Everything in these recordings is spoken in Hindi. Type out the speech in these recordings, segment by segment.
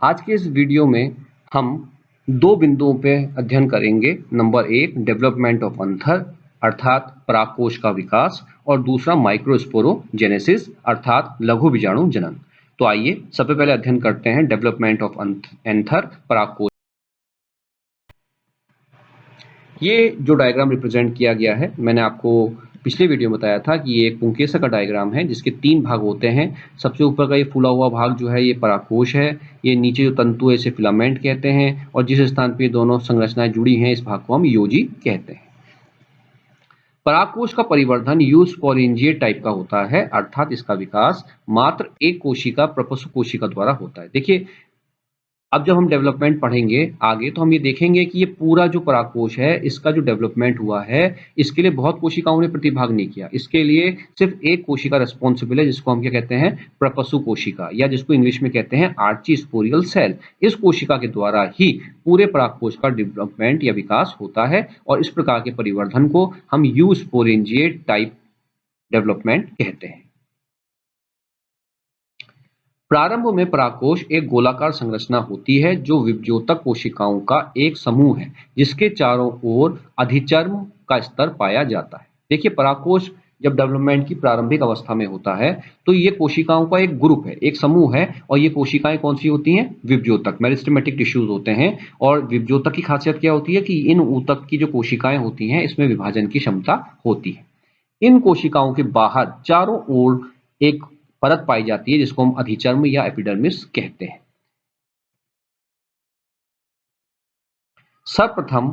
आज के इस वीडियो में हम दो बिंदुओं पे अध्ययन करेंगे। नंबर एक, डेवलपमेंट ऑफ अंथर अर्थात परागकोश का विकास, और दूसरा माइक्रोस्पोरोजेनेसिस अर्थात लघु बीजाणु जनन। तो आइए सबसे पहले अध्ययन करते हैं डेवलपमेंट ऑफ एंथर परागकोश। ये जो डायग्राम रिप्रेजेंट किया गया है, मैंने आपको पिछले वीडियो में बताया था कि ये एक पुंकेसर का डायग्राम है जिसके तीन भाग होते हैं। सबसे ऊपर का ये फूला हुआ भाग जो है ये परागकोश है। ये नीचे जो तंतु है इसे फिलामेंट कहते हैं, और जिस स्थान पे दोनों संरचनाएं जुड़ी हैं इस भाग को हम योजी कहते हैं। परागकोश का परिवर्धन यूस्पोरेंजिएट टाइप का होता है, अर्थात इसका विकास मात्र एक कोशिका प्रपस्व कोशिका द्वारा होता है। देखिए, अब जब हम डेवलपमेंट पढ़ेंगे आगे तो हम ये देखेंगे कि ये पूरा जो परागकोश है इसका जो डेवलपमेंट हुआ है इसके लिए बहुत कोशिकाओं ने प्रतिभाग नहीं किया। इसके लिए सिर्फ एक कोशिका रिस्पॉन्सिबल है, जिसको हम क्या कहते हैं, प्रपसु कोशिका, या जिसको इंग्लिश में कहते हैं आर्चीस्पोरियल सेल। इस कोशिका के द्वारा ही पूरे परागकोश का डेवलपमेंट या विकास होता है, और इस प्रकार के परिवर्धन को हम यूस्पोरेंजिएट टाइप डेवलपमेंट कहते हैं। प्रारंभ में परागकोश एक गोलाकार संरचना होती है जो विभज्योतक कोशिकाओं का एक समूह है जिसके चारों ओर अधिचर्म का स्तर पाया जाता है। देखिए, परागकोश जब डेवलपमेंट की प्रारंभिक अवस्था में होता है तो ये कोशिकाओं का एक ग्रुप है, एक समूह है, और ये कोशिकाएं कौन सी होती हैं, विभज्योतक, मेरिस्टेमेटिक टिश्यूज होते हैं। और विभज्योतक की खासियत क्या होती है कि इन ऊतक की जो कोशिकाएं होती हैं इसमें विभाजन की क्षमता होती है। इन कोशिकाओं के बाहर चारों ओर एक परत पाई जाती है जिसको हम अधिचर्म या एपिडर्मिस कहते हैं। सर्वप्रथम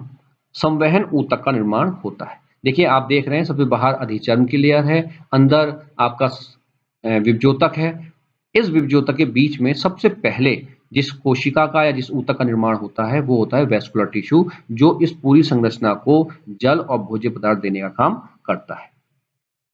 संवहन ऊतक का निर्माण होता है। देखिए, आप देख रहे हैं सबसे बाहर अधिचर्म की लेयर है, अंदर आपका विभज्योतक है। इस विभज्योतक के बीच में सबसे पहले जिस कोशिका का या जिस ऊतक का निर्माण होता है वो होता है वैस्कुलर टिश्यू, जो इस पूरी संरचना को जल और भोज्य पदार्थ देने का काम करता है।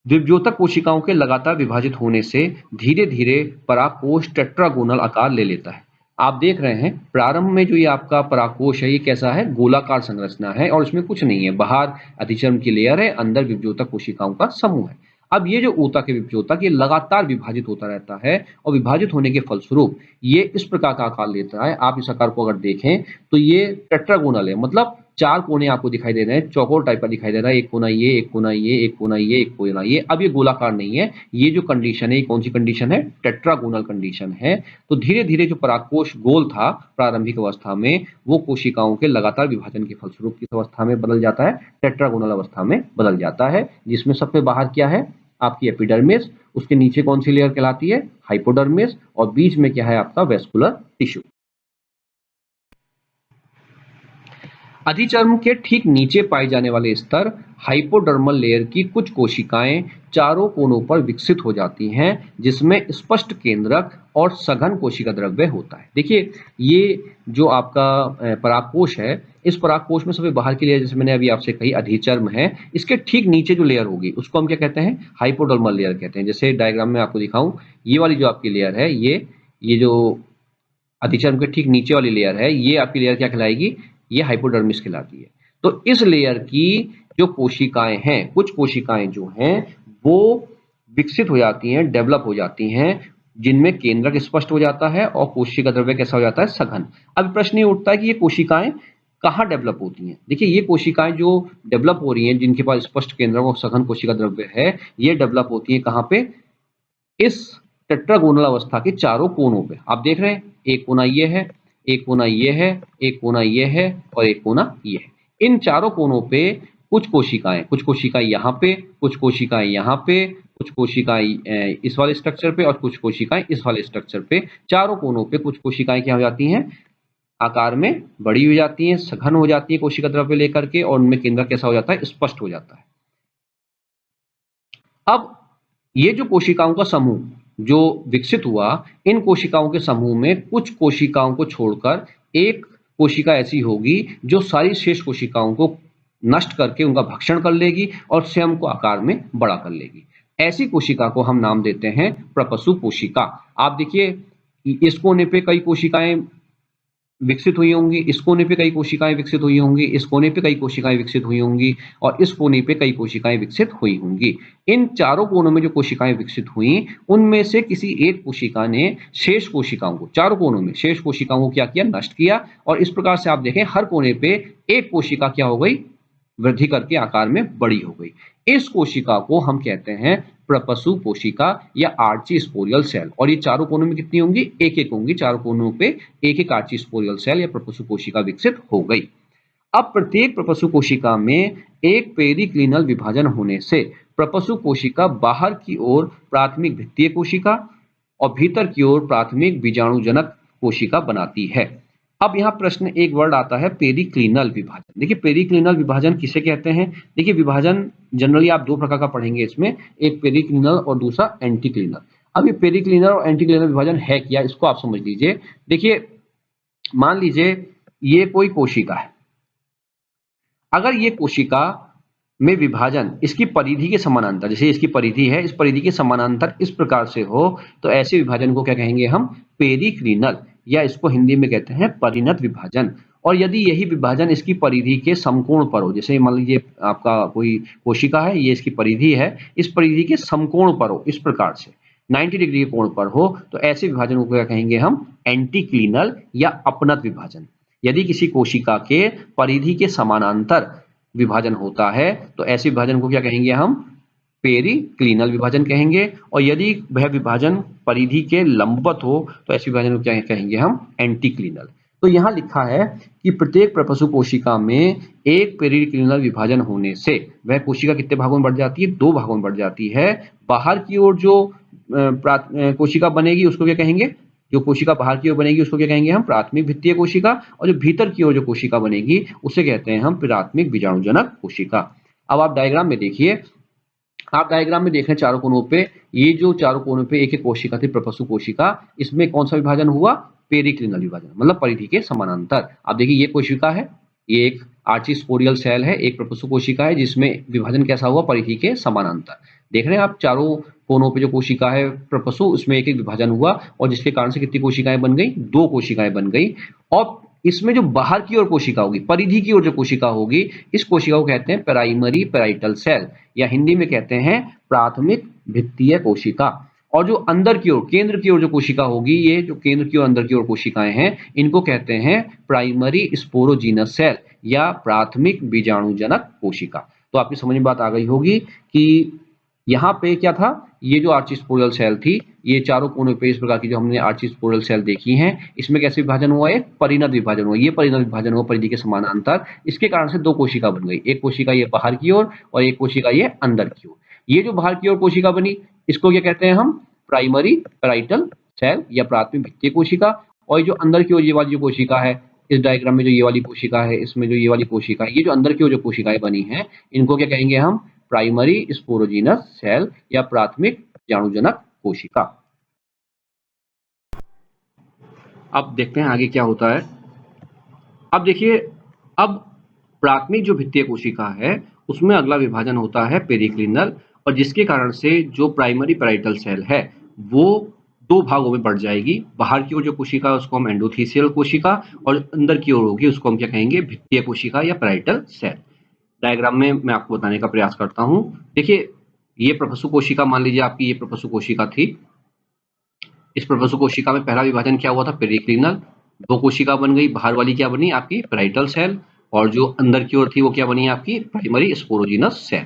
विभज्योतक कोशिकाओं के लगातार विभाजित होने से धीरे धीरे परागकोश टेट्रागोनल आकार ले लेता है। आप देख रहे हैं प्रारंभ में जो ये आपका परागकोश है ये कैसा है, गोलाकार संरचना है, और इसमें कुछ नहीं है, बाहर अधिचर्म की लेयर है, अंदर विभज्योतक कोशिकाओं का समूह है। अब ये जो ऊतक है विभज्योतक, ये लगातार विभाजित होता रहता है, और विभाजित होने के फलस्वरूप ये इस प्रकार का आकार लेता है। आप इस आकार को अगर देखें तो ये टेट्रागोनल है, मतलब चार कोने आपको दिखाई दे रहे हैं, चौकोर टाइप का दिखाई दे रहा है, एक कोना ये, एक कोना ये, एक कोना ये, एक कोना ये। अब ये गोलाकार नहीं है, ये जो कंडीशन है ये कौन सी कंडीशन है, टेट्रागोनल कंडीशन है। तो धीरे धीरे जो परागकोश गोल था प्रारंभिक अवस्था में वो कोशिकाओं के लगातार विभाजन के फलस्वरूप किस अवस्था में बदल जाता है, टेट्रागोनल अवस्था में बदल जाता है, जिसमें सबसे बाहर क्या है, आपकी एपिडर्मिस, उसके नीचे कौन सी लेयर कहलाती है, हाइपोडर्मिस, और बीच में क्या है आपका वैस्कुलर टिश्यू। अधिचर्म के ठीक नीचे पाए जाने वाले स्तर हाइपोडर्मल लेयर की कुछ कोशिकाएं चारों कोनों पर विकसित हो जाती हैं, जिसमें स्पष्ट केंद्रक और सघन कोशिका द्रव्य होता है। देखिए, ये जो आपका परागकोश है, इस परागकोश में सबसे बाहर की लेयर, जैसे मैंने अभी आपसे कही, अधिचर्म है। इसके ठीक नीचे जो लेयर होगी उसको हम क्या कहते हैं, हाइपोडर्मल लेयर कहते हैं। जैसे डायग्राम में आपको दिखाऊं, ये वाली जो आपकी लेयर है, ये जो अधिचर्म के ठीक नीचे वाली लेयर है, ये आपकी लेयर क्या कहलाएगी, ये हाइपोडर्मिस कहलाती है। तो इस लेयर की जो कोशिकाएं हैं, कुछ कोशिकाएं जो हैं वो विकसित हो जाती हैं, डेवलप हो जाती हैं, जिनमें केंद्रक स्पष्ट हो जाता है और कोशिका द्रव्य कैसा हो जाता है, सघन। अब प्रश्न ये उठता है कि ये कोशिकाएं कहाँ डेवलप होती हैं। देखिए, ये कोशिकाएं जो डेवलप हो रही हैं, जिनके पास स्पष्ट केंद्रक और सघन कोशिका द्रव्य है, ये डेवलप होती है कहाँ पे, इस टेट्रागोनल अवस्था के चारों कोनों पे। आप देख रहे हैं, एक कोना ये है, एक कोना ये है, एक कोना ये है, और एक कोना ये है। इन चारों कोनों पे कुछ कोशिकाएं यहाँ पे, कुछ कोशिकाएं यहाँ पे, कुछ कोशिकाएं इस वाले स्ट्रक्चर पे, और कुछ कोशिकाएं इस वाले स्ट्रक्चर पे। चारों कोनों पे कुछ कोशिकाएं क्या हो जाती हैं, आकार में बड़ी हो जाती हैं, सघन हो जाती है कोशिका द्रव्य लेकर के, और उनमें केंद्र कैसा हो जाता है, स्पष्ट हो जाता है। अब ये जो कोशिकाओं का समूह जो विकसित हुआ, इन कोशिकाओं के समूह में कुछ कोशिकाओं को छोड़कर एक कोशिका ऐसी होगी जो सारी शेष कोशिकाओं को नष्ट करके उनका भक्षण कर लेगी और स्वयं को आकार में बड़ा कर लेगी। ऐसी कोशिका को हम नाम देते हैं प्रपसु कोशिका। आप देखिए, इस कोने पे कई कोशिकाएं विकसित हुई होंगी, इस कोने पे कई कोशिकाएँ विकसित हुई होंगी, इस कोने पे कई कोशिकाएँ विकसित हुई होंगी और इस कोने पे कई कोशिकाएँ विकसित हुई होंगी। इन चारों कोनों में जो कोशिकाएँ विकसित हुईं, उनमें से किसी एक कोशिका ने शेष कोशिकाओं को, चारों कोनों में शेष कोशिकाओं को क्या किया? नष्ट किया और इस प्रकार से आप देखें हर कोने पे एक कोशिका क्या हो गई? वृद्धि करके आकार में बड़ी हो गई। इस कोशिका को हम कहते हैं प्रपसु कोशिका या आर्चीस्पोरियल सेल और ये चारों कोनों में कितनी होंगी? एक-एक होंगी। चारों कोनों पे एक-एक आर्चीस्पोरियल सेल या प्रपसु कोशिका विकसित हो गई। अब प्रत्येक प्रपसु कोशिका में एक पेरिक्लिनल विभाजन होने से प्रपसु कोशिका बाहर की ओर प्राथमिक भित्तीय कोशिका और भीतर की ओर प्राथमिक बीजाणुजनक कोशिका बनाती है। अब यहाँ प्रश्न एक वर्ड आता है पेरिक्लिनल विभाजन। देखिए पेरिक्लिनल विभाजन किसे कहते हैं? देखिए विभाजन जनरली आप दो प्रकार का पढ़ेंगे इसमें, एक पेरिक्लिनल और दूसरा एंटीक्लिनल। अब ये पेरिक्लिनल और एंटीक्लिनल विभाजन है क्या? इसको आप समझ लीजिए। देखिए मान लीजिए ये कोई कोशिका है। अगर ये कोशिका में विभाजन इसकी परिधि के समानांतर, जैसे इसकी परिधि है, इस परिधि के समानांतर इस प्रकार से हो, तो ऐसे विभाजन को क्या कहेंगे हम? पेरिक्लिनल या इसको हिंदी में कहते हैं परिणत विभाजन। और यदि यही विभाजन इसकी परिधि के समकोण पर हो, जैसे मान लीजिए आपका कोई कोशिका है, ये इसकी परिधि है, इस परिधि के समकोण पर हो, इस प्रकार से 90 डिग्री के कोण पर हो, तो ऐसे विभाजन को क्या कहेंगे हम? एंटीक्लिनल या अपनत विभाजन। यदि किसी कोशिका के परिधि के समानांतर विभाजन होता है तो ऐसे विभाजन को क्या कहेंगे हम? पेरिक्लिनल विभाजन कहेंगे और यदि वह विभाजन परिधि के लंबवत हो तो ऐसे विभाजन को क्या कहेंगे हम? एंटीक्लिनल। तो यहाँ लिखा है कि प्रत्येक प्रपसु कोशिका में एक पेरिक्लिनल विभाजन होने से वह कोशिका कितने भागों में बढ़ जाती है? दो भागों में बढ़ जाती है। बाहर की ओर जो कोशिका बनेगी उसको क्या कहेंगे? जो कोशिका बाहर की ओर बनेगी उसको क्या कहेंगे हम? प्राथमिक भित्तीय कोशिका और जो भीतर की ओर जो कोशिका बनेगी उसे कहते हैं हम प्राथमिक बीजाणुजनक कोशिका। अब आप डायग्राम में देखिए, आप डायग्राम में देख रहे हैं चारों कोनों पे, ये जो चारों कोनों पे एक एक कोशिका थी प्रपसु कोशिका, इसमें कौन सा विभाजन हुआ? पेरिक्लिनल विभाजन, मतलब परिधि के समानांतर। आप देखिए ये कोशिका है, ये एक आर्चीस्पोरियल सेल है, एक प्रपसु कोशिका है जिसमें विभाजन कैसा हुआ? परिधि के समानांतर। देख रहे हैं आप चारों कोनों पे जो कोशिका है प्रपसु, उसमें एक एक विभाजन हुआ और जिसके कारण से कितनी कोशिकाएं बन गई? दो कोशिकाएं बन गई। और इसमें जो बाहर की ओर कोशिका होगी, परिधि की ओर जो कोशिका होगी, इस कोशिका को कहते हैं प्राइमरी पैराइटल सेल या हिंदी में कहते हैं प्राथमिक भित्तीय कोशिका। और जो अंदर की ओर, केंद्र की ओर जो कोशिका होगी, ये जो केंद्र की ओर अंदर की ओर कोशिकाएं हैं, इनको कहते हैं प्राइमरी स्पोरोजीनस सेल या प्राथमिक बीजाणुजनक कोशिका। तो आपकी समझ में बात आ गई होगी कि यहाँ पे क्या था? ये जो आर्चीस्पोरियल सेल थी, ये चारों कोनों पे इस प्रकार की जो हमने आर्चीस्पोरियल सेल देखी हैं, इसमें कैसे विभाजन हुआ? एक परिणत विभाजन हुआ। ये परिणत विभाजन हुआ परिधि के समानांतर। इसके कारण से दो कोशिका बन गई, एक कोशिका ये बाहर की ओर और एक कोशिका ये अंदर की ओर। ये जो बाहर की ओर कोशिका बनी, इसको क्या कहते हैं हम? प्राइमरी पैराइटल सेल या प्राथमिक भित्तीय कोशिका। और ये जो अंदर की ओर ये वाली जो कोशिका है, इस डायग्राम में जो ये वाली कोशिका है, इसमें जो ये वाली कोशिका है, ये जो अंदर की ओर जो कोशिकाएं बनी हैं, इनको क्या कहेंगे हम? प्राइमरी स्पोरोजीनस सेल या प्राथमिक बीजाणुजनक कोशिका। अब देखते हैं आगे क्या होता है। अब देखिए, अब प्राथमिक जो भित्तीय कोशिका है उसमें अगला विभाजन होता है पेरिक्लिनल और जिसके कारण से जो प्राइमरी पैराइटल सेल है वो दो भागों में बढ़ जाएगी। बाहर की ओर जो कोशिका है उसको हम एंडोथीसियल कोशिका और अंदर की ओर होगी उसको हम क्या कहेंगे? भित्तीय कोशिका या पैराइटल सेल। डायग्राम में मैं आपको बताने का प्रयास करता हूँ। देखिए ये प्रपसु कोशिका, मान लीजिए आपकी ये प्रपसु कोशिका थी। इस प्रपसु कोशिका में पहला विभाजन क्या हुआ था? पेरिक्लिनल। दो कोशिका बन गई, बाहर वाली क्या बनी? आपकी पैराइटल सेल और जो अंदर की ओर थी वो क्या बनी? आपकी प्राइमरी स्पोरोजीनस सेल।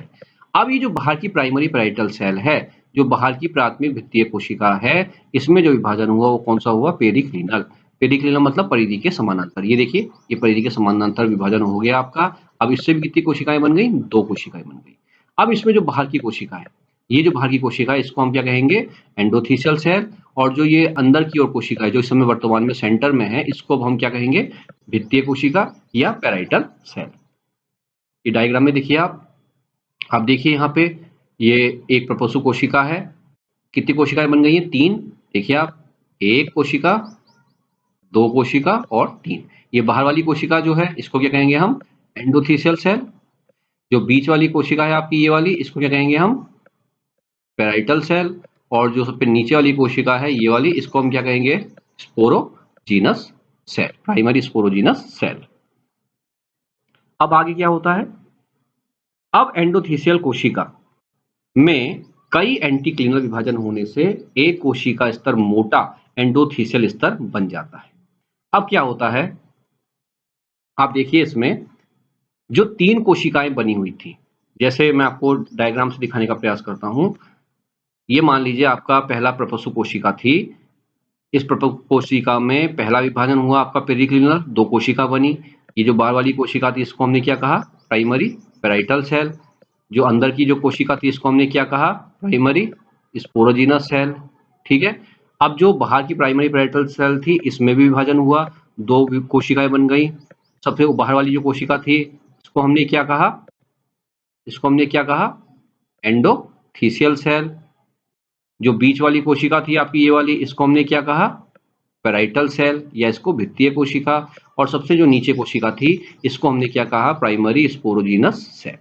अब ये जो बाहर की प्राइमरी पैराइटल सेल है, जो बाहर की प्राथमिक भित्तीय कोशिका है, इसमें जो विभाजन हुआ वो कौन सा हुआ? पेरिक्लिनल। पेरिक्लिनल मतलब परिधि के समानांतर। ये देखिए ये परिधि के समानांतर विभाजन हो गया आपका। अब इससे भी कितनी कोशिकाएं बन गई? दो कोशिकाएं बन गई। अब इसमें जो बाहर की कोशिका है, ये जो बाहर की कोशिका है इसको हम क्या कहेंगे? एंडोथीसियल सेल। और जो ये अंदर की ओर कोशिका है जो इस समय वर्तमान में सेंटर में है, इसको हम क्या कहेंगे? भित्तीय कोशिका या पैराइटल सेल। ये डायग्राम में देखिए आप देखिए यहाँ पे ये एक प्रपसु कोशिका है। कितनी कोशिकाएं बन गई हैं? तीन। देखिए आप, एक कोशिका, दो कोशिका और तीन। ये बाहर वाली कोशिका जो है इसको क्या कहेंगे हम? एंडोथीसियल सेल। जो बीच वाली कोशिका है आपकी ये वाली, इसको क्या कहेंगे हम? Parietal cell. और जो सबसे नीचे वाली कोशिका है ये वाली, इसको हम क्या कहेंगे? Sporogenous cell, primary sporogenous cell. अब आगे क्या होता है, अब एंडोथेसियल कोशिका में कई एंटीक्लिनल विभाजन होने से एक कोशिका स्तर मोटा एंडोथेसियल स्तर बन जाता है। अब क्या होता है, आप देखिए इसमें जो 3 कोशिकाएं बनी हुई थी, जैसे मैं आपको डायग्राम से दिखाने का प्रयास करता हूं। ये मान लीजिए आपका पहला प्रपसु कोशिका थी। इस कोशिका में पहला विभाजन हुआ आपका पेरिक्लिनल, 2 कोशिका बनी। ये जो बाहर वाली कोशिका थी इसको हमने क्या कहा, प्राइमरी पेराइटल सेल। जो अंदर की जो कोशिका थी इसको हमने क्या कहा, प्राइमरी स्पोरोजिनस सेल। ठीक है। अब जो बाहर की प्राइमरी पेराइटल सेल थी इसमें भी विभाजन हुआ, 2 कोशिकाएं बन गई। सबसे बाहर वाली जो कोशिका थी इसको हमने क्या कहा, इसको हमने क्या कहा, एंडोथीसियल सेल। जो बीच वाली कोशिका थी आपकी ये वाली, इसको हमने क्या कहा, पेराइटल सेल या इसको भित्तीय कोशिका। और सबसे जो नीचे कोशिका थी इसको हमने क्या कहा, प्राइमरी स्पोरोजिनस सेल।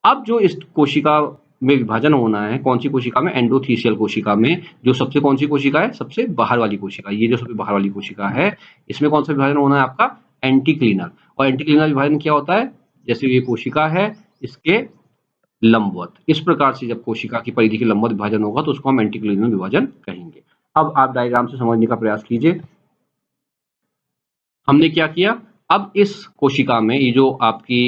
अब जो इस कोशिका में विभाजन होना है, कौन सी कोशिका में, एंडोथीसियल कोशिका में, जो सबसे कौन सी कोशिका है, सबसे बाहर वाली कोशिका। ये जो सबसे बाहर वाली कोशिका है इसमें कौन सा विभाजन होना है आपका, एंटीक्लिनल। और एंटीक्लिनल विभाजन क्या होता है, जैसे ये कोशिका है इसके लंबवत, इस प्रकार से जब कोशिका की परिधि के लंबवत विभाजन होगा तो उसको हम एंटीक्लिनल विभाजन कहेंगे। अब आप डायग्राम से समझने का प्रयास कीजिए। हमने क्या किया, अब इस कोशिका में ये जो आपकी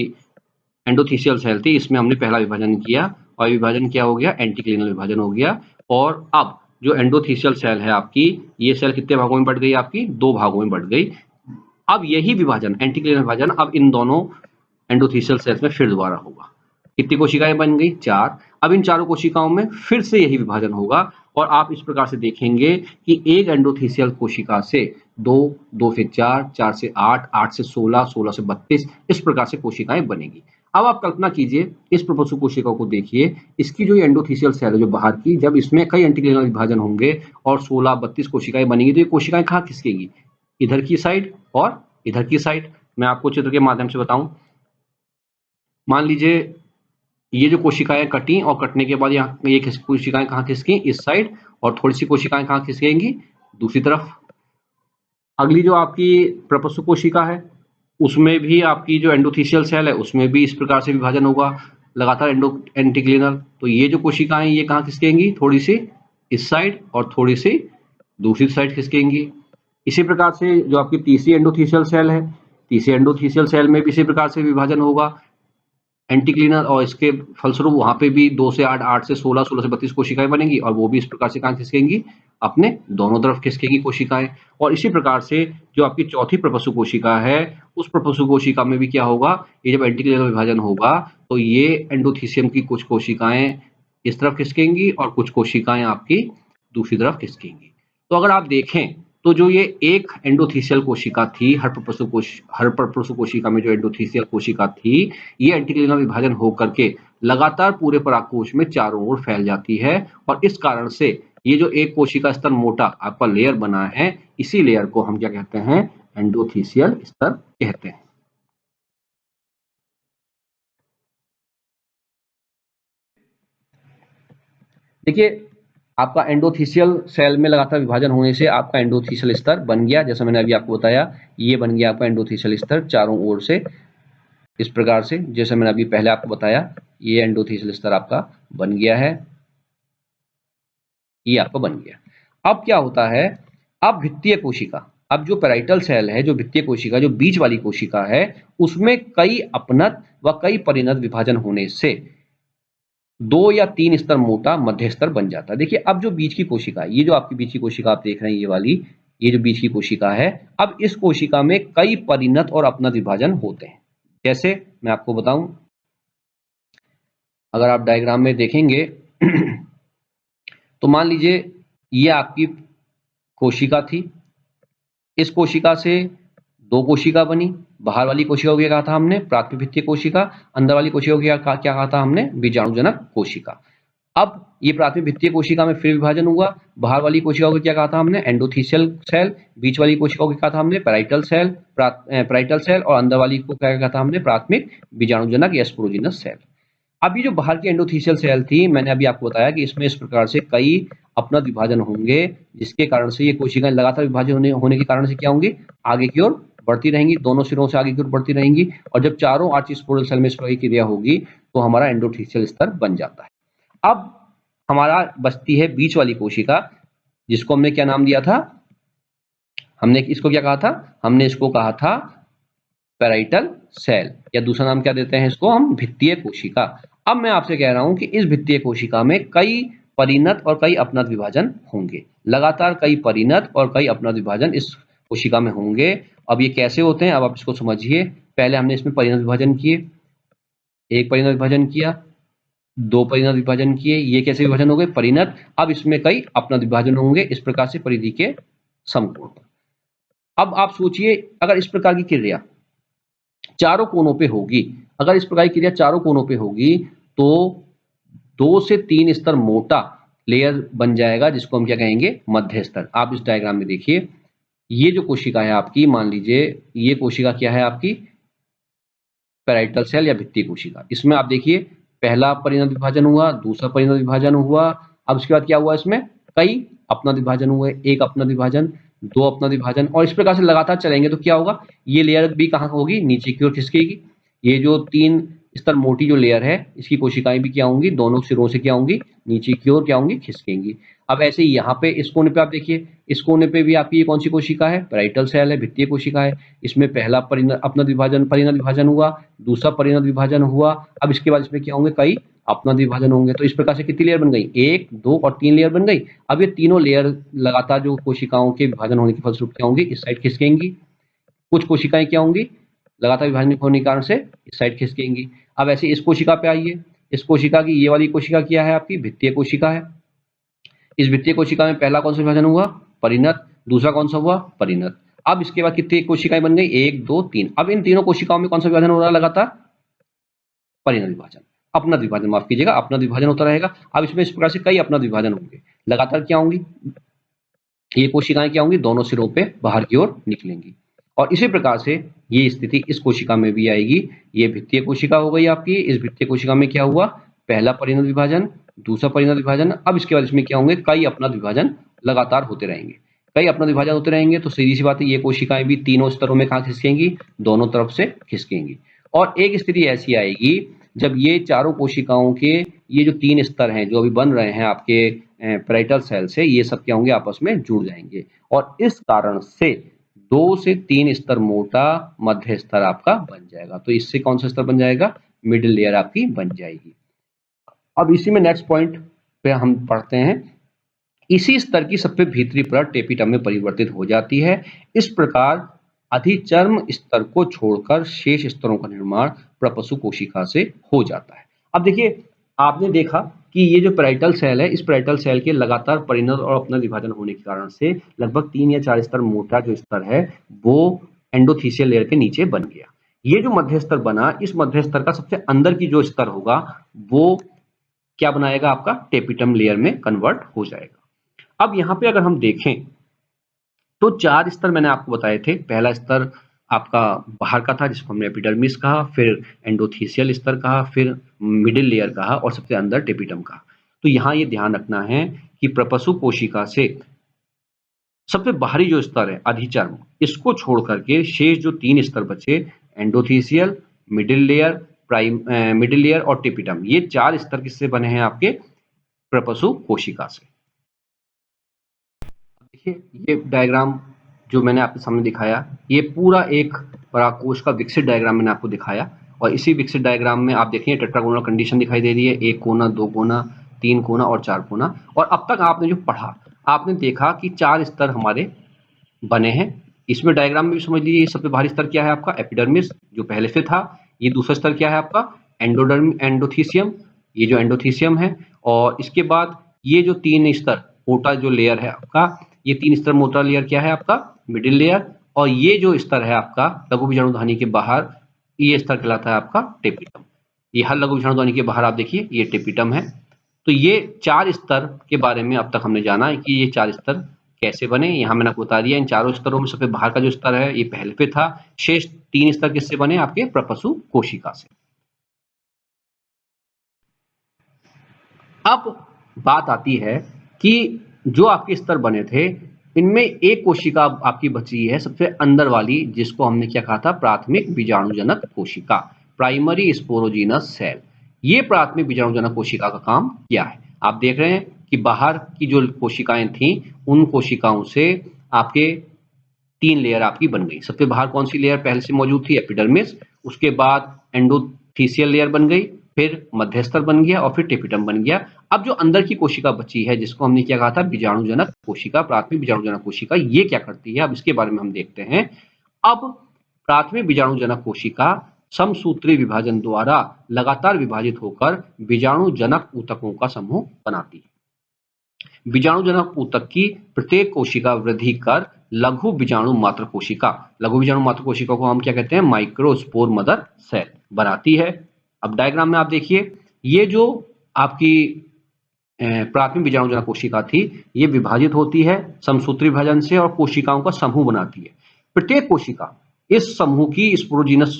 एंडोथीसियल सेल थी इसमें हमने पहला विभाजन किया और विभाजन क्या हो गया, एंटीक्लिनल विभाजन हो गया। और अब जो एंडोथीसियल सेल है आपकी, ये सेल कितने भागों में बढ़ गई, आपकी 2 भागों में बढ़ गई। अब यही विभाजन, एंटीक्लिनल विभाजन अब इन दोनों एंडोथीसियल सेल्स में फिर दोबारा होगा। कितनी कोशिकाएं बन गई, 4। अब इन चारों कोशिकाओं में फिर से यही विभाजन होगा और आप इस प्रकार से देखेंगे कि एक एंडोथीसियल कोशिका से 2, 2 से 4, 4 से 8, 8 से 16, 16 से 32, इस प्रकार से कोशिकाएं बनेगी। अब आप कल्पना कीजिए इस प्रपोसु कोशिका को देखिए, इसकी जो एंडोथीसियल सेल है जो बाहर की, जब इसमें कई एंटीक्लिनल विभाजन होंगे और 16, 32 कोशिकाएं बनेंगी तो ये कोशिकाएं कहाँ खिसकेंगी, इधर की साइड और इधर की साइड। मैं आपको चित्र के माध्यम से बताऊं, मान लीजिए ये जो कोशिकाएं कटी और कटने के बाद यहाँ ये कोशिकाएं कहाँ खिसकी, इस साइड, और थोड़ी सी कोशिकाएं कहाँ खिसकेंगी, दूसरी तरफ। अगली जो आपकी प्रपस्सु कोशिका है उसमें भी आपकी जो एंडोथीसियल सेल है उसमें भी इस प्रकार से विभाजन होगा लगातार एंटीक्लिनल। तो ये जो कोशिकाएं ये कहाँ खिसकेंगी, थोड़ी सी इस साइड और थोड़ी सी दूसरी साइड खिसकेंगी। इसी प्रकार से जो आपकी तीसरी एंडोथीसियल सेल है, तीसरी एंडोथीसियल सेल में भी इसी प्रकार से विभाजन होगा एंटीक्लिनल, और इसके फलस्वरूप वहां पे भी 2 से 8, 8 से 16, 16 से 32 कोशिकाएं बनेंगी और वो भी इस प्रकार से कहाँ खिसकेंगी, अपने दोनों तरफ खिसकेगी कोशिकाएं। और इसी प्रकार से जो आपकी चौथी प्रपस्सु कोशिका है उस प्रपस्सु कोशिका में भी क्या होगा, ये जब एंटीक्लिनल विभाजन होगा तो ये एंडोथीसियम की कुछ कोशिकाएं इस तरफ खिसकेंगी और कुछ कोशिकाएं आपकी दूसरी तरफ खिसकेंगी। तो अगर आप देखें तो जो ये एक एंडोथीसियल कोशिका थी, हर प्रपस्सु कोशिका में जो एंडोथीसियल कोशिका थी, ये एंटीक्लिनल विभाजन होकर के लगातार पूरे परागकोश में चारों ओर फैल जाती है और इस कारण से ये जो एक कोशिका स्तर मोटा आपका लेयर बना है, इसी लेयर को हम क्या कहते हैं, एंडोथीसियल स्तर कहते हैं। देखिए आपका एंडोथीसियल सेल में लगातार विभाजन होने से आपका एंडोथीसियल स्तर बन गया, जैसा मैंने अभी आपको बताया, ये बन गया आपका एंडोथीसियल स्तर चारों ओर से इस प्रकार से, जैसे मैंने अभी पहले आपको बताया, ये एंडोथीसियल स्तर आपका बन गया है, ये आपका बन गया। अब क्या होता है, अब भित्तीय कोशिका, अब जो पेराइटल सेल है, जो भित्तीय कोशिका, जो बीच वाली कोशिका है, उसमें कई अपनत व कई परिणत विभाजन होने से 2 या 3 स्तर मोटा मध्य स्तर बन जाता है। देखिए अब जो बीच की कोशिका, ये जो आपकी बीच की कोशिका आप देख रहे हैं, ये वाली, ये जो बीच की कोशिका है, अब इस कोशिका में कई परिणत और अपनत विभाजन होते हैं। जैसे मैं आपको बताऊं, अगर आप डायग्राम में देखेंगे तो मान लीजिए ये आपकी कोशिका थी, इस कोशिका से 2 कोशिका बनी, बाहर वाली कोशिका को क्या कहा था हमने, प्राथमिक भित्तीय कोशिका, अंदर वाली कोशिका को क्या कहा था हमने, बीजाणुजनक कोशिका। अब ये प्राथमिक भित्तीय कोशिका में फिर विभाजन हुआ, बाहर वाली कोशिका को क्या कहा था हमने, एंडोथीसियल सेल, बीच वाली कोशिका को क्या कहा था हमने, पेराइटल सेल, और अंदर वाली को क्या कहा था हमने, प्राथमिक बीजाणुजनक या स्पोरोजिनस सेल। अब ये जो बाहर की एंडोथेलियल सेल थी, मैंने अभी आपको बताया कि इसमें इस प्रकार से कई अपना विभाजन होंगे, जिसके कारण से ये कोशिकाएं लगातार विभाजन होने के कारण से क्या होंगी, आगे की ओर बढ़ती रहेंगी, दोनों सिरों से आगे की ओर बढ़ती रहेंगी। और जब चारों आर्चिस्पोरल सेल में इस प्रकार की क्रिया होगी तो हमारा एंडोथेलियल स्तर बन जाता है। अब हमारा बचती है बीच वाली कोशिका, जिसको हमने क्या नाम दिया था, हमने इसको क्या कहा था, हमने इसको कहा था पैराइटल सेल, या दूसरा नाम क्या देते हैं इसको हम, भित्तीय कोशिका। अब मैं आपसे कह रहा हूं कि इस भित्तीय कोशिका में कई परिणत और कई अपनत विभाजन होंगे, लगातार कई परिणत और कई अपनत विभाजन इस कोशिका में होंगे। अब ये कैसे होते हैं, अब आप इसको समझिए। पहले हमने इसमें परिणत विभाजन किए, एक परिणत विभाजन किया, दो परिणत विभाजन किए, ये कैसे विभाजन हो गए, परिणत। अब इसमें कई अपनत विभाजन होंगे इस प्रकार से परिधि के समकोण पर। अब आप सोचिए, अगर इस प्रकार की क्रिया चारों कोनों पे होगी, अगर इस प्रकार की क्रिया चारों कोनों पे होगी तो 2 से 3 स्तर मोटा लेयर बन जाएगा, जिसको हम क्या कहेंगे, मध्य स्तर। आप इस डायग्राम में देखिए, ये जो कोशिका है आपकी, मान लीजिए ये कोशिका क्या है आपकी, पैराइटल सेल या भित्तीय कोशिका। इसमें आप देखिए पहला परिणत विभाजन हुआ, दूसरा परिणत विभाजन हुआ, अब उसके बाद क्या हुआ, इसमें कई अपना विभाजन हुए, एक अपना विभाजन, दो अपना विभाजन, और इस प्रकार से लगातार चलेंगे तो क्या होगा, ये लेयर भी कहाँ होगी, नीचे की ओर खिसकेगी। ये जो 3 स्तर मोटी जो लेयर है, इसकी कोशिकाएं भी क्या होंगी, दोनों सिरों से क्या होंगी, नीचे की ओर क्या होंगी, खिसकेंगी। अब ऐसे ही यहाँ पे इस कोने पे आप देखिए, इस कोने पे भी आपकी ये कौन सी कोशिका है, पैराइटल सेल है, भित्तीय कोशिका है। इसमें पहला अपना परिणत विभाजन हुआ, दूसरा परिणत विभाजन हुआ, अब इसके बाद इसमें क्या होंगे, कई अपना विभाजन होंगे। तो इस प्रकार से कितनी लेयर बन गई, 1, 2 और 3 लेयर बन गई। अब ये तीनों लेयर लगातार जो कोशिकाओं के विभाजन होने के फलस्वरूप क्या होंगी, इस साइड खिसकेंगी। कुछ कोशिकाएं क्या होंगी, लगातार विभाजन होने के कारण से इस साइड खिसकेंगी। अब ऐसे इस कोशिका पे आइए, इस कोशिका की ये वाली कोशिका क्या है आपकी, भित्तीय कोशिका है। इस भित्तीय कोशिका में पहला कौन सा विभाजन हुआ, परिणत, दूसरा कौन सा हुआ, परिणत। अब इसके बाद कितनी कोशिकाएं बन गई, 1, 2, 3। अब इन तीनों कोशिकाओं में कौन सा विभाजन हो रहा है, लगातार परिणत विभाजन, अपना विभाजन, माफ कीजिएगा, अपना विभाजन होता रहेगा। अब इसमें इस प्रकार से कई अपना विभाजन होंगे, लगातार क्या होंगी, ये कोशिकाएं क्या होंगी, दोनों सिरों पे बाहर की ओर निकलेंगी। और इसी प्रकार से ये स्थिति इस कोशिका में भी आएगी। ये भित्तीय कोशिका हो गई आपकी, इस भित्तीय कोशिका में क्या हुआ, पहला परिणत विभाजन, दूसरा परिणत विभाजन, अब इसके बाद इसमें क्या होंगे, कई अपना विभाजन लगातार होते रहेंगे। कई अपना विभाजन होते रहेंगे तो सीधी सी बात है, ये कोशिकाएं भी तीनों स्तरों में कहाँ खिसकेंगी, दोनों तरफ से खिसकेंगी। और एक स्थिति ऐसी आएगी जब ये चारों कोशिकाओं के ये जो 3 स्तर हैं जो अभी बन रहे हैं आपके पैराइटल सेल से, ये सब क्या होंगे, आपस में जुड़ जाएंगे। और इस कारण से 2 से 3 स्तर मोटा मध्य स्तर आपका बन जाएगा। तो इससे कौन सा स्तर बन जाएगा, मिडिल लेयर आपकी बन जाएगी। अब इसी में नेक्स्ट पॉइंट पे हम पढ़ते हैं, इसी स्तर की सबसे भीतरी परत टेपिटम में परिवर्तित हो जाती है। इस प्रकार अधिचर्म स्तर को छोड़कर शेष स्तरों का निर्माण प्रपशु कोशिका से हो जाता है। अब देखिए, आपने देखा कि ये जो पैराइटल सेल है, इस पैराइटल सेल के लगातार परिणत और अपना विभाजन होने के कारण से लगभग 3 या 4 स्तर मोटा जो स्तर है वो एंडोथीसियल लेयर के नीचे बन गया। ये जो मध्य स्तर बना, इस मध्य स्तर का सबसे अंदर की जो स्तर होगा वो क्या बनाएगा, आपका टेपिटम लेयर में कन्वर्ट हो जाएगा। अब यहाँ पे अगर हम देखें तो 4 स्तर मैंने आपको बताए थे। पहला स्तर आपका बाहर का था जिसको हमने एपिडर्मिस कहा, फिर एंडोथीसियल स्तर कहा, फिर मिडिल लेयर कहा और सबसे अंदर टेपिटम कहा। तो यहाँ ये ध्यान रखना है कि प्रपशु कोशिका से सबसे बाहरी जो स्तर है अधिचर्म, इसको छोड़ करके शेष जो 3 स्तर बचे, एंडोथीसियल, मिडिल लेयर, मिडिल लेयर और टेपिटम, ये 4 स्तर किससे बने हैं, आपके प्रपशु कोशिका से। देखिए, ये डायग्राम जो मैंने आपके सामने दिखाया, ये पूरा एक पराकोश का विकसित डायग्राम मैंने आपको दिखाया। और इसी विकसित डायग्राम में आप देखिए टेट्रागोनल कंडीशन दिखाई दे रही है, 1 कोना, 2 कोना, 3 कोना और 4 कोना। और अब तक आपने जो पढ़ा, आपने देखा कि 4 स्तर हमारे बने हैं। इसमें डायग्राम में भी समझ लीजिए, सबसे बाहरी स्तर क्या है आपका, एपिडर्मिस, जो पहले से था। ये दूसरा स्तर क्या है आपका, एंडोथीसियम, ये जो एंडोथीसियम है। और इसके बाद ये जो 3 स्तर मोटा जो लेयर है आपका, ये 3 स्तर मोटा लेयर क्या है आपका, मिडिल लेयर। और ये जो स्तर है आपका लघु बीजाणुधानी के बाहर, ये स्तर कहलाता है आपका टेपिटम। ये हर लघु बीजाणुधानी के बाहर आप देखिए ये टेपिटम है। तो ये 4 स्तर के बारे में अब तक हमने जाना है कि ये 4 स्तर कैसे बने। यहाँ मैंने आपको बता दिया, इन चारों स्तरों में सबसे बाहर का जो स्तर है ये पहले पे था। शेष 3 स्तर किससे बने, आपके प्रपशु कोशिका से। अब बात आती है कि जो आपके स्तर बने थे, इनमें एक कोशिका आपकी बची है सबसे अंदर वाली, जिसको हमने क्या कहा था, प्राथमिक बीजाणुजनक कोशिका, प्राइमरी स्पोरोजीनस सेल। ये प्राथमिक बीजाणुजनक कोशिका का काम क्या है? आप देख रहे हैं कि बाहर की जो कोशिकाएं थी, उन कोशिकाओं से आपके 3 लेयर आपकी बन गई। सबसे बाहर कौन सी लेयर पहले से मौजूद थी? एपिडर्मिस। उसके बाद एंडोथीसियल लेयर बन गई, फिर मध्यस्तर बन गया और फिर टेपिटम बन गया। अब जो अंदर की कोशिका बची है, जिसको हमने क्या कहा था, बीजाणुजनक कोशिका, प्राथमिक बीजाणुजनक कोशिका, ये क्या करती है? अब इसके बारे में हम देखते हैं। अब प्राथमिक बीजाणुजनक कोशिका समसूत्री विभाजन द्वारा लगातार विभाजित होकर बीजाणुजनक ऊतकों का समूह बनाती है। बीजाणुजनक ऊतक की प्रत्येक कोशिका वृद्धि कर लघु बीजाणु मात्र कोशिका, लघु बीजाणु मात्र कोशिका को हम क्या कहते हैं, माइक्रोस्पोर मदर सेल बनाती है। अब डायग्राम में आप देखिए, ये जो आपकी प्राथमिक बीजाणुजनक कोशिका थी, ये विभाजित होती है समसूत्री विभाजन से और कोशिकाओं का समूह बनाती है। प्रत्येक कोशिका इस समूह की स्पोरोजीनस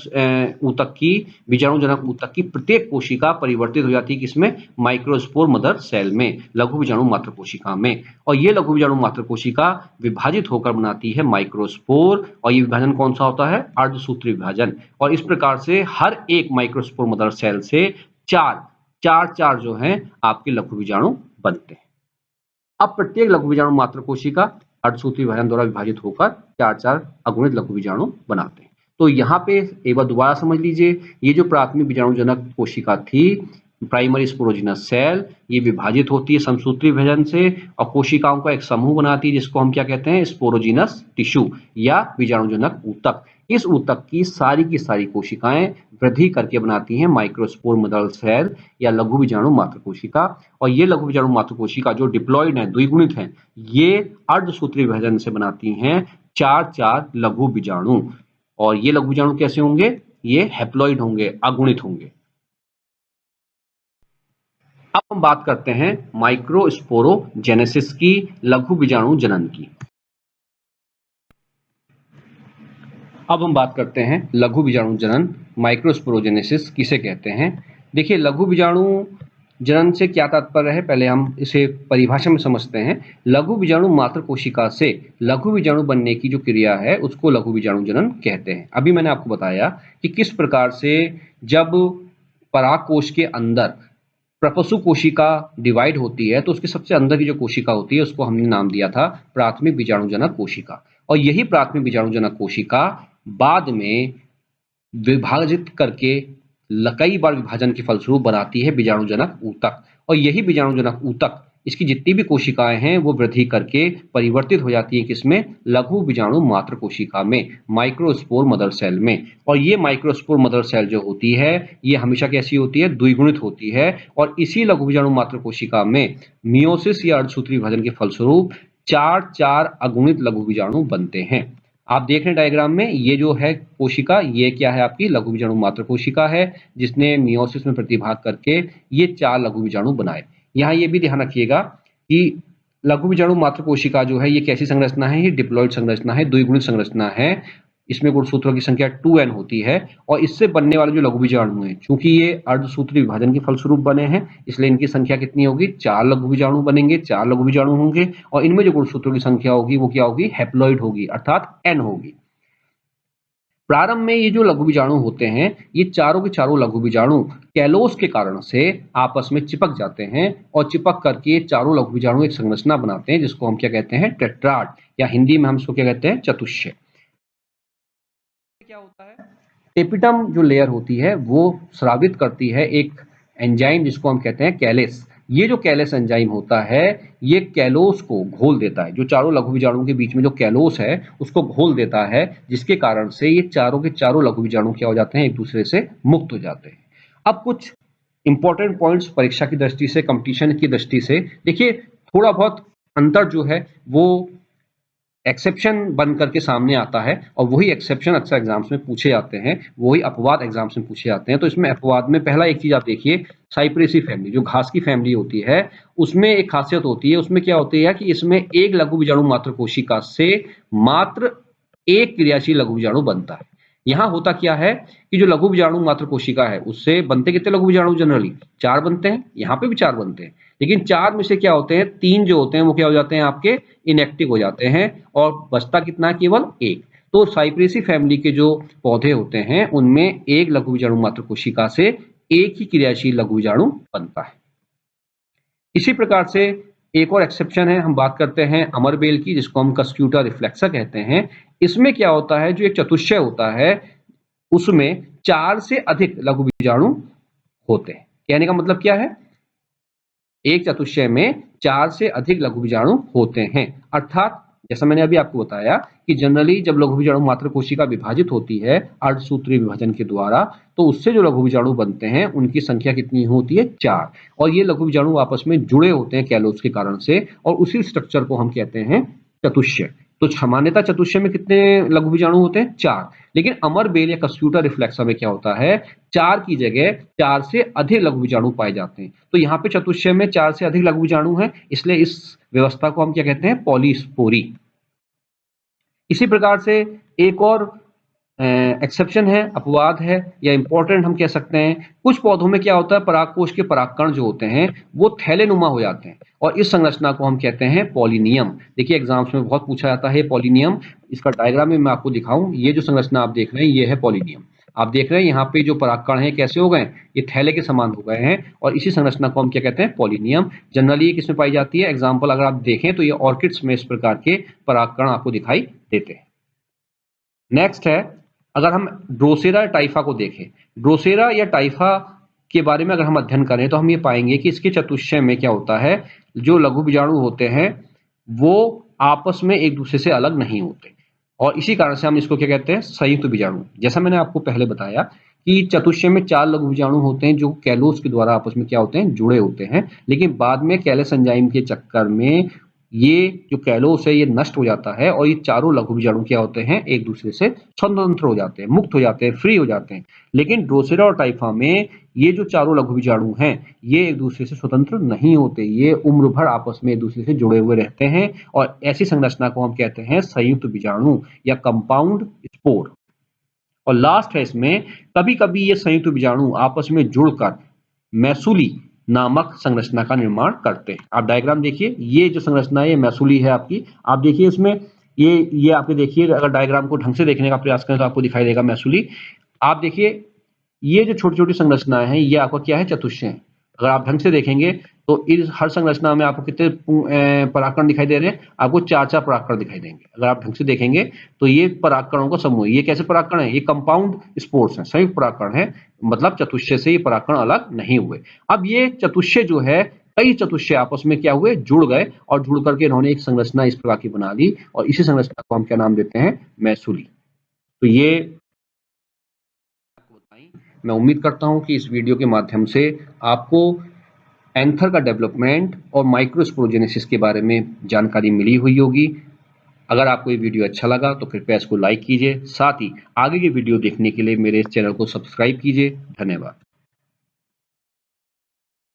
ऊतक की, बीजाणुजनक ऊतक की प्रत्येक कोशिका परिवर्तित हो जाती है किसमें? माइक्रोस्पोर मदर सेल में, लघु बीजाणु मात्र कोशिका में। और ये लघु बीजाणु मात्र कोशिका विभाजित होकर बनाती है माइक्रोस्पोर, और ये विभाजन कौन सा होता है? अर्धसूत्री विभाजन। और इस प्रकार से हर एक माइक्रोस्पोर मदर सेल से चार जो हैं आपके लघु बीजाणु बनते हैं। अब प्रत्येक लघु बीजाणु मात्र कोशिका अर्धसूत्री विभाजन द्वारा विभाजित होकर 4 अगुणित लघु बीजाणु बनाते हैं। तो यहाँ पे एक बार दोबारा समझ लीजिए, ये जो प्राथमिक बीजाणुजनक कोशिका थी, प्राइमरी स्पोरोजिनस सेल, ये विभाजित होती है समसूत्री विभाजन से और कोशिकाओं का एक समूह बनाती है, जिसको हम क्या कहते हैं? स्पोरोजिनस टिश्यू या बीजाणुजनक ऊतक। इस ऊतक की सारी कोशिकाएं वृद्धि करके बनाती हैं माइक्रोस्पोर मदर सेल या लघु बीजाणु मात्र कोशिका। और ये लघु बीजाणु मात्र कोशिका जो डिप्लॉइड है, द्विगुणित हैं, ये अर्धसूत्री विभाजन से बनाती हैं 4 लघु बीजाणु। और ये लघु बीजाणु कैसे होंगे? ये हैप्लॉइड होंगे, अगुणित होंगे। अब हम बात करते हैं माइक्रोस्पोरोजेनेसिस की, लघु बीजाणु जनन की। अब हम बात करते हैं लघु बीजाणु जनन, माइक्रोस्पोरोजेनेसिस किसे कहते हैं। देखिए, लघु बीजाणु जनन से क्या तात्पर्य है, पहले हम इसे परिभाषा में समझते हैं। लघु बीजाणु मात्र कोशिका से लघु बीजाणु बनने की जो क्रिया है, उसको लघु बीजाणु जनन कहते हैं। अभी मैंने आपको बताया कि किस प्रकार से जब पराग कोश के अंदर प्रपशु कोशिका डिवाइड होती है, तो उसके सबसे अंदर की जो कोशिका होती है, उसको हमने नाम दिया था प्राथमिक बीजाणुजनक कोशिका। और यही प्राथमिक बीजाणुजनक कोशिका बाद में विभाजित करके कई बार विभाजन के फलस्वरूप बनाती है बीजाणुजनक ऊतक। और यही बीजाणुजनक ऊतक, इसकी जितनी भी कोशिकाएं हैं, वो वृद्धि करके परिवर्तित हो जाती है किसमें? लघु बीजाणु मात्र कोशिका में, माइक्रोस्पोर मदर सेल में। और ये माइक्रोस्पोर मदर सेल जो होती है, ये हमेशा कैसी होती है? द्विगुणित होती है। और इसी लघु बीजाणु मात्र कोशिका में मियोसिस या अर्धसूत्री विभाजन के फलस्वरूप 4 अगुणित लघु बीजाणु बनते हैं। आप देख रहे हैं डायग्राम में, ये जो है कोशिका, ये क्या है? आपकी लघु बीजाणु मात्र कोशिका है, जिसने मियोसिस में प्रतिभाग करके ये 4 लघु बीजाणु बनाए। यहाँ ये भी ध्यान रखिएगा कि लघु बीजाणु मात्र कोशिका जो है, ये कैसी संरचना है? ये डिप्लॉइड संरचना है, द्विगुणित संरचना है। इसमें गुणसूत्रों की संख्या 2n होती है। और इससे बनने वाले जो लघु बीजाणु हैं, चूंकि ये अर्धसूत्री विभाजन के फलस्वरूप बने हैं, इसलिए इनकी संख्या कितनी होगी? 4 लघु बीजाणु बनेंगे, 4 लघु बीजाणु होंगे। और इनमें जो गुणसूत्रों की संख्या होगी, वो क्या होगी? हैप्लॉइड होगी, अर्थात n होगी। प्रारंभ में ये जो लघु बीजाणु होते हैं, ये चारों के चारों लघु बीजाणु कैलोस के कारण से आपस में चिपक जाते हैं और चिपक करके चारों लघु बीजाणु एक संरचना बनाते हैं, जिसको हम क्या कहते हैं? टेट्राड, या हिंदी में हम इसको क्या कहते हैं? चतुष्य। क्या होता है? टेपिटम जो लेयर होती है, वो स्रावित करती है एक एंजाइम, जिसको हम कहते हैं कैलेस। ये जो कैलेस एंजाइम होता है, ये कैलोस को घोल देता है। जो चारों लघु बीजाणुओं के बीच में जो कैलोस है, उसको घोल देता है, जिसके कारण से ये चारों के चारों लघु बीजाणु क्या हो जाते हैं? एक दूसरे से मुक्त हो जाते हैं। अब कुछ इंपॉर्टेंट पॉइंट्स परीक्षा की दृष्टि से, कंपटीशन की दृष्टि से देखिए, थोड़ा बहुत अंतर जो है वो एक्सेप्शन बन करके सामने आता है, और वही एक्सेप्शन अक्सर एग्जाम्स में पूछे जाते हैं, वही अपवाद एग्जाम्स में पूछे जाते हैं। तो इसमें अपवाद में पहला एक चीज आप देखिए, साइप्रेसी फैमिली, जो घास की फैमिली होती है, उसमें एक खासियत होती है। उसमें क्या होती है कि इसमें एक लघु बीजाणु मात्र कोशिका से मात्र एक क्रियाशील लघु बीजाणु बनता है। यहाँ होता क्या है कि जो लघु बीजाणु मात्र कोशिका है उससे बनते कितने लघु बीजाणु जनरली 4 बनते हैं, यहाँ पे भी 4 बनते हैं। लेकिन 4 में से क्या होते हैं 3 जो होते हैं वो क्या हो जाते हैं आपके इनएक्टिव हो जाते हैं और बचता कितना है केवल 1। तो साइप्रेसी फैमिली के जो पौधे होते हैं उनमें एक लघु बीजाणु मात्र कोशिका से एक ही क्रियाशील लघु बीजाणु बनता है। इसी प्रकार से एक और एक्सेप्शन है, हम बात करते हैं अमरबेल की जिसको हम कस्क्यूटा रिफ्लेक्सा कहते हैं। इसमें क्या होता है जो एक चतुष्चय होता है उसमें 4 से अधिक लघु बीजाणु होते हैं। कहने का मतलब क्या है? एक चतुष्चय में 4 से अधिक लघु बीजाणु होते हैं। अर्थात जैसा मैंने अभी आपको बताया कि जनरली जब लघु बीजाणु मात्र कोशिका विभाजित होती है अर्धसूत्रीय विभाजन के द्वारा, तो उससे जो लघु बीजाणु बनते हैं उनकी संख्या कितनी होती है 4 और ये लघु बीजाणु आपस में जुड़े होते हैं कैलोस के कारण से और उसी स्ट्रक्चर को हम कहते हैं चतुष्चय। तो सामान्यतः चतुष्चय में कितने लघु बीजाणु होते हैं 4, लेकिन अमरबेल या कस्क्यूटा रिफ्लेक्सा में क्या होता है 4 की जगह 4 से अधिक लघु बीजाणु पाए जाते हैं। तो यहाँ पे चतुष्चय में 4 से अधिक लघु बीजाणु हैं, इसलिए इस व्यवस्था को हम क्या कहते हैं पॉलीस्पोरी। इसी प्रकार से एक और एक्सेप्शन है, अपवाद है या इंपॉर्टेंट हम कह सकते हैं। कुछ पौधों में क्या होता है परागकोश के परागकण जो होते हैं वो थैलेनुमा हो जाते हैं और इस संरचना को हम कहते हैं पॉलिनियम। देखिए एग्जाम्स में बहुत पूछा जाता है पॉलिनियम। इसका डायग्राम में मैं आपको दिखाऊं, ये जो संरचना आप देख रहे हैं ये है पॉलिनियम। आप देख रहे हैं यहाँ पे जो परागकण है कैसे हो गए, ये थैले के समान हो गए हैं और इसी संरचना को हम क्या कहते हैं पॉलिनियम। जनरली ये किसमें पाई जाती है, एग्जाम्पल अगर आप देखें तो ये ऑर्किड्स में इस प्रकार के परागकण आपको दिखाई देते हैं। नेक्स्ट है, अगर हम ड्रोसेरा टाइफा को देखें, ड्रोसेरा या टाइफा के बारे में अगर हम अध्ययन करें तो हम ये पाएंगे कि इसके चतुष्चय में क्या होता है, जो लघु बीजाणु होते हैं वो आपस में एक दूसरे से अलग नहीं होते और इसी कारण से हम इसको क्या कहते हैं संयुक्त बीजाणु। जैसा मैंने आपको पहले बताया कि चतुष्चय में 4 लघु बीजाणु होते हैं जो कैलोस के द्वारा आपस में क्या होते हैं जुड़े होते हैं, लेकिन बाद में कैलस एंजाइम के चक्कर में ये जो कैलोस है ये नष्ट हो जाता है और ये चारों लघु बीजाणु क्या होते हैं एक दूसरे से स्वतंत्र हो जाते हैं, मुक्त हो जाते हैं, फ्री हो जाते हैं। लेकिन ड्रोसेरा और टाइफा में ये जो चारों लघु बीजाणु हैं ये एक दूसरे से स्वतंत्र नहीं होते, ये उम्र भर आपस में एक दूसरे से जुड़े हुए रहते हैं और ऐसी संरचना को हम कहते हैं संयुक्त बीजाणु या कंपाउंड स्पोर। और लास्ट है इसमें, कभी कभी ये संयुक्त बीजाणु आपस में जुड़कर मैसुली नामक संरचना का निर्माण करते हैं। आप डायग्राम देखिए, ये जो संरचना है ये मैसुली है आपकी। आप देखिए इसमें ये आपके देखिए, अगर डायग्राम को ढंग से देखने का प्रयास करें तो आपको दिखाई देगा मैसुली। आप देखिए ये जो छोटी छोटी संरचनाएं हैं ये आपका क्या है चतुष्चय है। अगर आप ढंग से देखेंगे तो इस हर संरचना में आपको कितने परागकण दिखाई दे रहे हैं, आपको 4-4 परागकण दिखाई देंगे। अगर आप ढंग से देखेंगे तो ये परागकणों का समूह है। ये कैसे परागकण है, ये कंपाउंड स्पोर्स हैं, संयुक्त परागकण है, मतलब चतुष्चय से ये परागकण अलग नहीं हुए। अब ये चतुष्चय जो है कई चतुष्चय आपस में क्या हुए जुड़ गए और जुड़ करके इन्होंने एक संरचना इस प्रकार की बना ली और इसी संरचना को हम क्या नाम देते हैं मैसुली। तो ये मैं उम्मीद करता हूं कि इस वीडियो के माध्यम से आपको एंथर का डेवलपमेंट और माइक्रोस्पोरोजेनेसिस के बारे में जानकारी मिली हुई होगी। अगर आपको ये वीडियो अच्छा लगा तो कृपया इसको लाइक कीजिए, साथ ही आगे की वीडियो देखने के लिए मेरे इस चैनल को सब्सक्राइब कीजिए। धन्यवाद।